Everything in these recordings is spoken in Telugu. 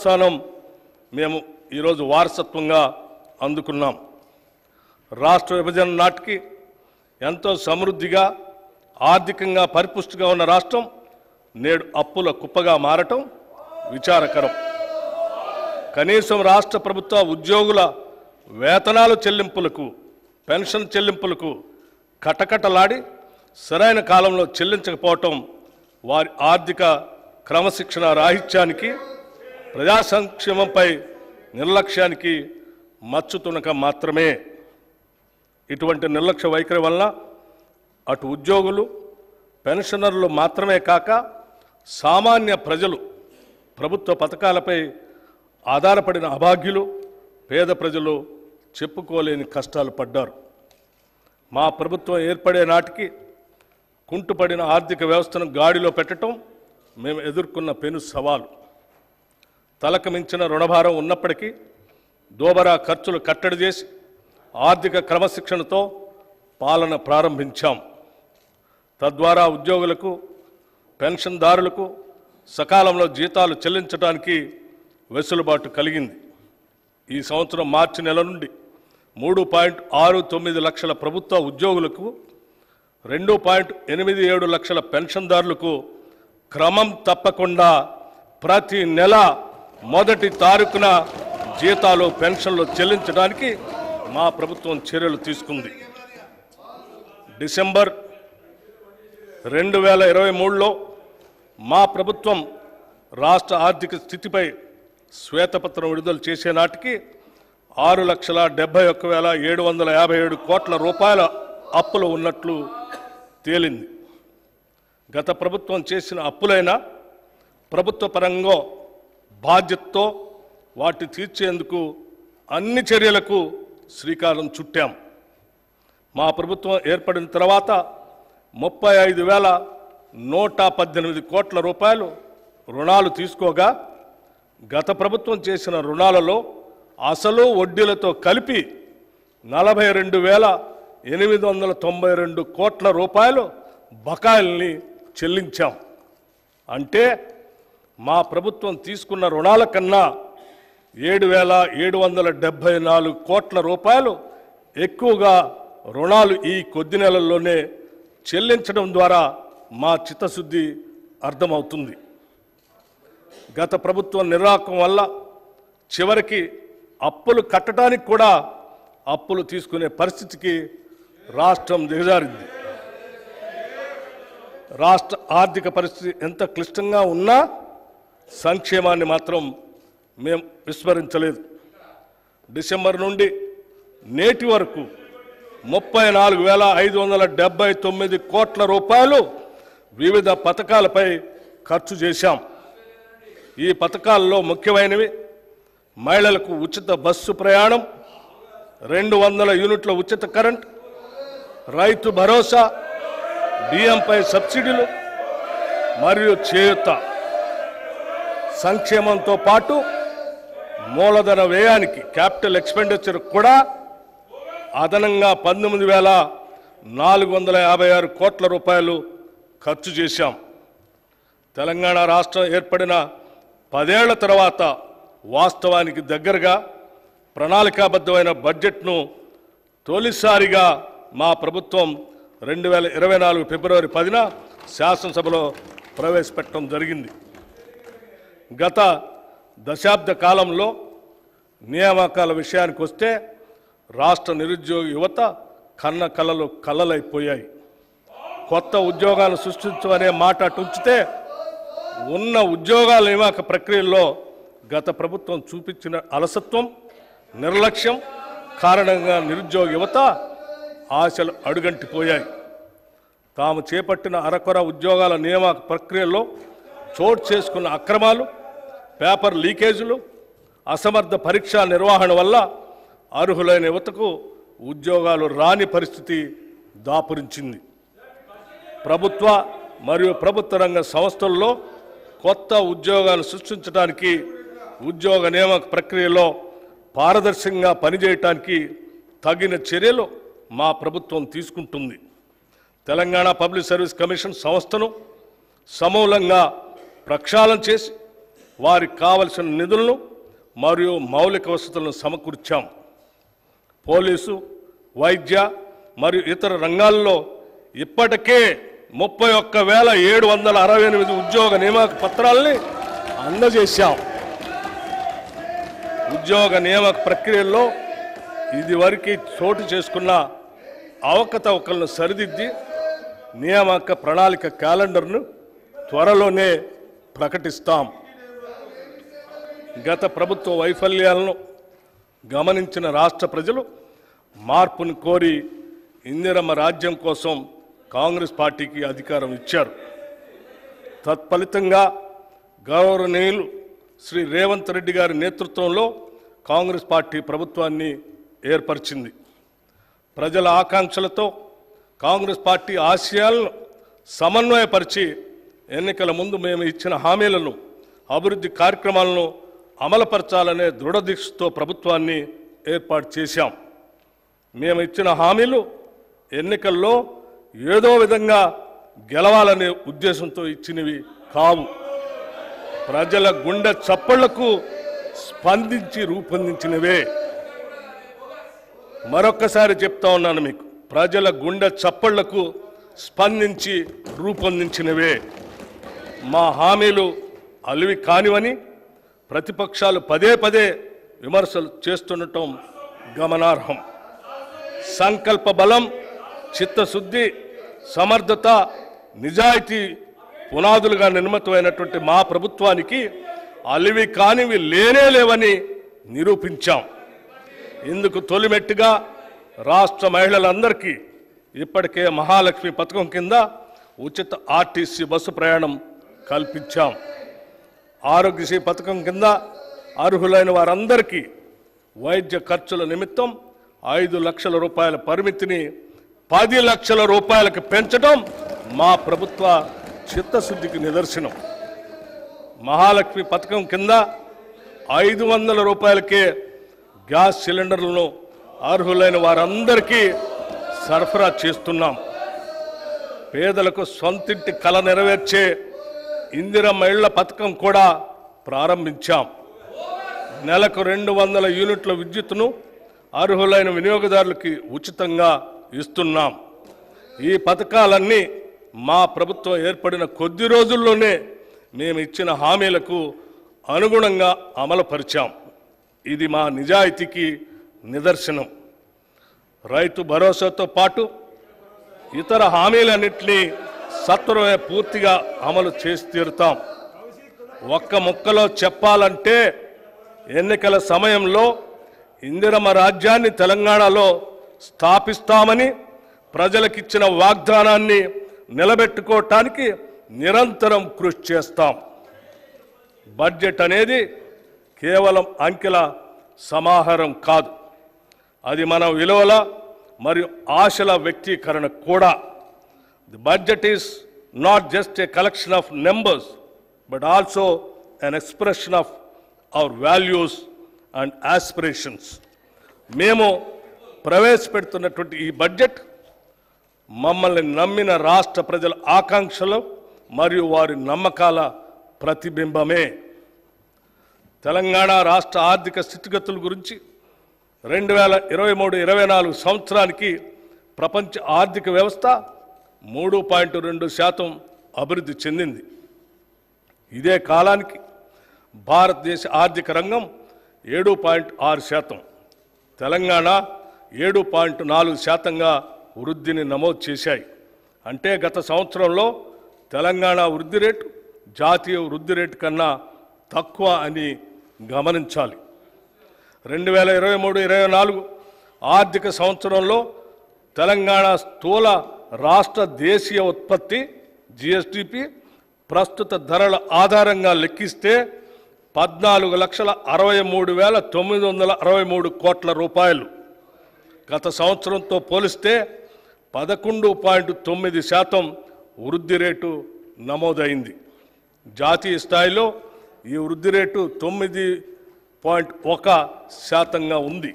న్యాయస్థానం మేము ఈరోజు వారసత్వంగా అందుకున్నాం. రాష్ట్ర విభజన నాటికి ఎంతో సమృద్ధిగా ఆర్థికంగా పరిపుష్టిగా ఉన్న రాష్ట్రం నేడు అప్పుల కుప్పగా మారటం విచారకరం. కనీసం రాష్ట్ర ప్రభుత్వ ఉద్యోగుల వేతనాల చెల్లింపులకు, పెన్షన్ చెల్లింపులకు కటకటలాడి సరైన కాలంలో చెల్లించకపోవటం వారి ఆర్థిక క్రమశిక్షణ రాహిత్యానికి, ప్రజా సంక్షేమంపై నిర్లక్ష్యానికి మచ్చుతునక మాత్రమే. ఇటువంటి నిర్లక్ష్య వైఖరి వల్ల అటు ఉద్యోగులు, పెన్షనర్లు మాత్రమే కాక సామాన్య ప్రజలు, ప్రభుత్వ పథకాలపై ఆధారపడిన అభాగ్యులు, పేద ప్రజలు చెప్పుకోలేని కష్టాలు పడ్డారు. మా ప్రభుత్వం ఏర్పడే నాటికి కుంటుపడిన ఆర్థిక వ్యవస్థను గాడిలో పెట్టడం మేము ఎదుర్కొన్న పెను సవాలు. తలకు మించిన రుణభారం ఉన్నప్పటికీ దోబరా ఖర్చులు కట్టడి చేసి ఆర్థిక క్రమశిక్షణతో పాలన ప్రారంభించాం. తద్వారా ఉద్యోగులకు, పెన్షన్దారులకు సకాలంలో జీతాలు చెల్లించడానికి వెసులుబాటు కలిగింది. ఈ సంవత్సరం మార్చి నెల నుండి 3.69 లక్షల ప్రభుత్వ ఉద్యోగులకు, 2.87 లక్షల పెన్షన్దారులకు క్రమం తప్పకుండా ప్రతి నెల మొదటి తారీఖున జీతాలు, పెన్షన్లు చెల్లించడానికి మా ప్రభుత్వం చర్యలు తీసుకుంది. డిసెంబర్ 2023లో మా ప్రభుత్వం రాష్ట్ర ఆర్థిక స్థితిపై శ్వేతపత్రం విడుదల చేసే నాటికి 6,71,757 కోట్ల రూపాయల అప్పులు ఉన్నట్లు తేలింది. గత ప్రభుత్వం చేసిన అప్పులైనా ప్రభుత్వ పరంగా బాధ్యతతో వాటి తీర్చేందుకు అన్ని చర్యలకు శ్రీకారం చుట్టాం. మా ప్రభుత్వం ఏర్పడిన తర్వాత 35,118 కోట్ల రూపాయలు రుణాలు తీసుకోగా, గత ప్రభుత్వం చేసిన రుణాలలో అసలు వడ్డీలతో కలిపి 42,892 కోట్ల రూపాయలు బకాయిల్ని చెల్లించాం. అంటే మా ప్రభుత్వం తీసుకున్న రుణాల కన్నా 7,774 కోట్ల రూపాయలు ఎక్కువగా రుణాలు ఈ కొద్ది నెలల్లోనే చెల్లించడం ద్వారా మా చిత్తశుద్ధి అర్థమవుతుంది. గత ప్రభుత్వం నిర్వాహకం వల్ల చివరికి అప్పులు కట్టడానికి కూడా అప్పులు తీసుకునే పరిస్థితికి రాష్ట్రం దిగజారింది. రాష్ట్ర ఆర్థిక పరిస్థితి ఎంత క్లిష్టంగా ఉన్నా సంక్షేమాన్ని మాత్రం మేము విస్మరించలేదు. డిసెంబర్ నుండి నేటి వరకు 34,579 కోట్ల రూపాయలు వివిధ పథకాలపై ఖర్చు చేశాం. ఈ పథకాల్లో ముఖ్యమైనవి మహిళలకు ఉచిత బస్సు ప్రయాణం, 200 యూనిట్ల ఉచిత కరెంట్, రైతు భరోసా, బియ్యంపై సబ్సిడీలు మరియు చేయూత. సంక్షేమంతో పాటు మూలధన వ్యయానికి, క్యాపిటల్ ఎక్స్పెండిచర్ కూడా అదనంగా 19,456 కోట్ల రూపాయలు ఖర్చు చేశాం. తెలంగాణ రాష్ట్రం ఏర్పడిన 10 ఏళ్ల తర్వాత వాస్తవానికి దగ్గరగా ప్రణాళికాబద్ధమైన బడ్జెట్ను తొలిసారిగా మా ప్రభుత్వం 2024 ఫిబ్రవరి 10న శాసనసభలో ప్రవేశపెట్టడం జరిగింది. గత దశాబ్ద కాలంలో నియామకాల విషయానికి వస్తే రాష్ట్ర నిరుద్యోగ యువత కన్న కలలు కలలైపోయాయి. కొత్త ఉద్యోగాలు సృష్టించమనే మాట ఉంచితే ఉన్న ఉద్యోగాల నియామక ప్రక్రియల్లో గత ప్రభుత్వం చూపించిన అలసత్వం, నిర్లక్ష్యం కారణంగా నిరుద్యోగ యువత ఆశలు అడుగంటిపోయాయి. తాము చేపట్టిన అరకొర ఉద్యోగాల నియామక ప్రక్రియల్లో చోటు చేసుకున్న అక్రమాలు, పేపర్ లీకేజీలు, అసమర్థ పరీక్షా నిర్వహణ వల్ల అర్హులైన యువతకు ఉద్యోగాలు రాని పరిస్థితి దాపురించింది. ప్రభుత్వ మరియు ప్రభుత్వ రంగ సంస్థల్లో కొత్త ఉద్యోగాలు సృష్టించడానికి, ఉద్యోగ నియామక ప్రక్రియలో పారదర్శకంగా పనిచేయటానికి తగిన చర్యలు మా ప్రభుత్వం తీసుకుంటుంది. తెలంగాణ పబ్లిక్ సర్వీస్ కమిషన్ సంస్థను సమూలంగా ప్రక్షాళన చేసి వారికి కావలసిన నిధులను మరియు మౌలిక వసతులను సమకూర్చాం. పోలీసు, వైద్య మరియు ఇతర రంగాల్లో ఇప్పటికే 31,768 ఉద్యోగ నియామక పత్రాలని అందజేశాం. ఉద్యోగ నియామక ప్రక్రియల్లో ఇదివరకు చోటు చేసుకున్న అవకతవకలను సరిదిద్ది నియామక ప్రణాళిక క్యాలెండర్ను త్వరలోనే ప్రకటిస్తాం. గత ప్రభుత్వ వైఫల్యాలను గమనించిన రాష్ట్ర ప్రజలు మార్పును కోరి ఇందిరమ్మ రాజ్యం కోసం కాంగ్రెస్ పార్టీకి అధికారం ఇచ్చారు. తత్ఫలితంగా గౌరవనీయులు శ్రీ రేవంత్ రెడ్డి గారి నేతృత్వంలో కాంగ్రెస్ పార్టీ ప్రభుత్వాన్ని ఏర్పరిచింది. ప్రజల ఆకాంక్షలతో కాంగ్రెస్ పార్టీ ఆశయాలను సమన్వయపరిచి ఎన్నికల ముందు మేము ఇచ్చిన హామీలను, అభివృద్ధి కార్యక్రమాలను అమలుపరచాలనే దృఢదీక్షతో ప్రభుత్వాన్ని ఏర్పాటు చేశాం. మేము ఇచ్చిన హామీలు ఎన్నికల్లో ఏదో విధంగా గెలవాలనే ఉద్దేశంతో ఇచ్చినవి కావు. ప్రజల గుండె చప్పళ్లకు స్పందించి రూపొందించినవే. మరొక్కసారి చెప్తా ఉన్నాను మీకు, ప్రజల గుండె చప్పళ్లకు స్పందించి రూపొందించినవే. మా హామీలు అలివి కానివని ప్రతిపక్షాలు పదే పదే విమర్శలు చేస్తుండటం గమనార్హం. సంకల్ప బలం, చిత్తశుద్ధి, సమర్థత, నిజాయితీ పునాదులుగా నిర్మితమైనటువంటి మా ప్రభుత్వానికి అలివి కానివి లేనే లేవని నిరూపించాం. ఇందుకు తొలిమెట్టుగా రాష్ట్ర మహిళలందరికీ ఇప్పటికే మహాలక్ష్మి పథకం కింద ఉచిత ఆర్టీసీ బస్సు ప్రయాణం కల్పించాం. ఆరోగ్యశ్రీ పథకం కింద అర్హులైన వారందరికీ వైద్య ఖర్చుల నిమిత్తం 5 లక్షల రూపాయల పరిమితిని 10 లక్షల రూపాయలకు పెంచడం మా ప్రభుత్వ చిత్తశుద్ధికి నిదర్శనం. మహాలక్ష్మి పథకం కింద 500 రూపాయలకే గ్యాస్ సిలిండర్లను అర్హులైన వారందరికీ సరఫరా చేస్తున్నాం. పేదలకు సొంతింటి కల నెరవేర్చే ఇందిరమ్మ ఇళ్ల పథకం కూడా ప్రారంభించాం. నెలకు 200 యూనిట్ల విద్యుత్తును అర్హులైన వినియోగదారులకి ఉచితంగా ఇస్తున్నాం. ఈ పథకాలన్నీ మా ప్రభుత్వం ఏర్పడిన కొద్ది రోజుల్లోనే మేము ఇచ్చిన హామీలకు అనుగుణంగా అమలుపరిచాం. ఇది మా నిజాయితీకి నిదర్శనం. రైతు భరోసాతో పాటు ఇతర హామీలన్నింటినీ సత్వరమే పూర్తిగా అమలు చేసి తీరుతాం. ఒక్క ముక్కలో చెప్పాలంటే ఎన్నికల సమయంలో ఇందిరమ్మ రాజ్యాన్ని తెలంగాణలో స్థాపిస్తామని ప్రజలకిచ్చిన వాగ్దానాన్ని నిలబెట్టుకోవటానికి నిరంతరం కృషి చేస్తాం. బడ్జెట్ అనేది కేవలం అంకెల సమాహారం కాదు, అది మన విలువల మరియు ఆశల వ్యక్తీకరణ కూడా. The budget is not just a collection of numbers but also an expression of our values and aspirations. మేము ప్రవేశపెడుతున్నటువంటి ఈ బడ్జెట్ మమ్మల్ని నమ్మిన రాష్ట్ర ప్రజల ఆకాంక్షలు మరియు వారి నమ్మకాల ప్రతిబింబమే. తెలంగాణ రాష్ట్ర ఆర్థిక స్థితిగతుల గురించి 2023-24 సంవత్సరానికి ప్రపంచ ఆర్థిక వ్యవస్థ 3.2% అభివృద్ధి చెందింది. ఇదే కాలానికి భారతదేశ ఆర్థిక రంగం 7.6%, తెలంగాణ 7.4%గా వృద్ధిని నమోదు చేశాయి. అంటే గత సంవత్సరంలో తెలంగాణ వృద్ధి రేటు జాతీయ వృద్ధి రేటు కన్నా తక్కువ అని గమనించాలి. 2023-24 ఆర్థిక సంవత్సరంలో తెలంగాణ స్థూల రాష్ట్ర దేశీయ ఉత్పత్తి జిఎస్డిపి ప్రస్తుత ధరల ఆధారంగా లెక్కిస్తే 14,63,963 కోట్ల రూపాయలు. గత సంవత్సరంతో పోలిస్తే 11.9% వృద్ధి రేటు నమోదైంది. జాతీయ స్థాయిలో ఈ వృద్ధి రేటు 9.1%గా ఉంది.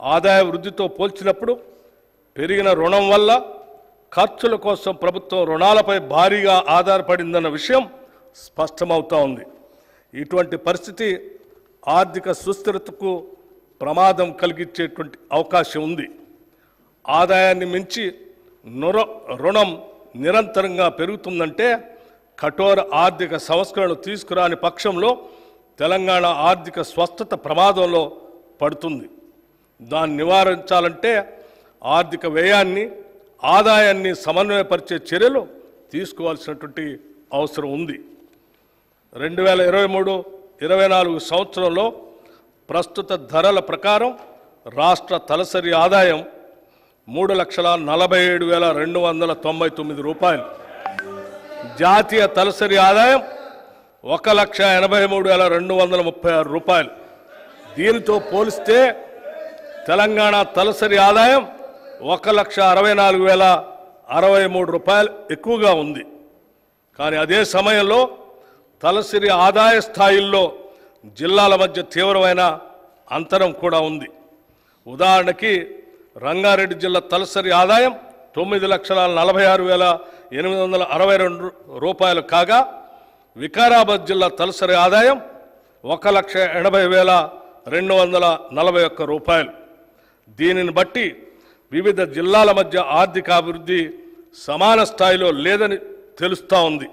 ఆదాయ వృద్ధితో పోల్చినప్పుడు పెరిగిన రుణం వల్ల ఖర్చుల కోసం ప్రభుత్వం రుణాలపై భారీగా ఆధారపడిందన్న విషయం స్పష్టమవుతా ఉంది. ఇటువంటి పరిస్థితి ఆర్థిక సుస్థిరతకు ప్రమాదం కలిగించేటువంటి అవకాశం ఉంది. ఆదాయాన్ని మించి రుణం నిరంతరంగా పెరుగుతుందంటే కఠోర ఆర్థిక సంస్కరణలు తీసుకురాని పక్షంలో తెలంగాణ ఆర్థిక స్వస్థత ప్రమాదంలో పడుతుంది. దాన్ని నివారించాలంటే ఆర్థిక వ్యయాన్ని ఆదాయాన్ని సమన్వయపరిచే చర్యలు తీసుకోవాల్సినటువంటి అవసరం ఉంది. 2023-24 సంవత్సరంలో ప్రస్తుత ధరల ప్రకారం రాష్ట్ర తలసరి ఆదాయం 3,47,299 రూపాయలు. జాతీయ తలసరి ఆదాయం 1,83,236 రూపాయలు. దీనితో పోలిస్తే తెలంగాణ తలసరి ఆదాయం 1,64,063 రూపాయలు ఎక్కువగా ఉంది. కానీ అదే సమయంలో తలసరి ఆదాయ స్థాయిల్లో జిల్లాల మధ్య తీవ్రమైన అంతరం కూడా ఉంది. ఉదాహరణకి రంగారెడ్డి జిల్లా తలసరి ఆదాయం 9,46,862 రూపాయలు కాగా వికారాబాద్ జిల్లా తలసరి ఆదాయం 1,80,241 రూపాయలు. దీనిని బట్టి వివిధ జిల్లాల మధ్య ఆర్థిక అభివృద్ధి సమాన స్థాయిలో లేదని తెలుస్తూ ఉంది.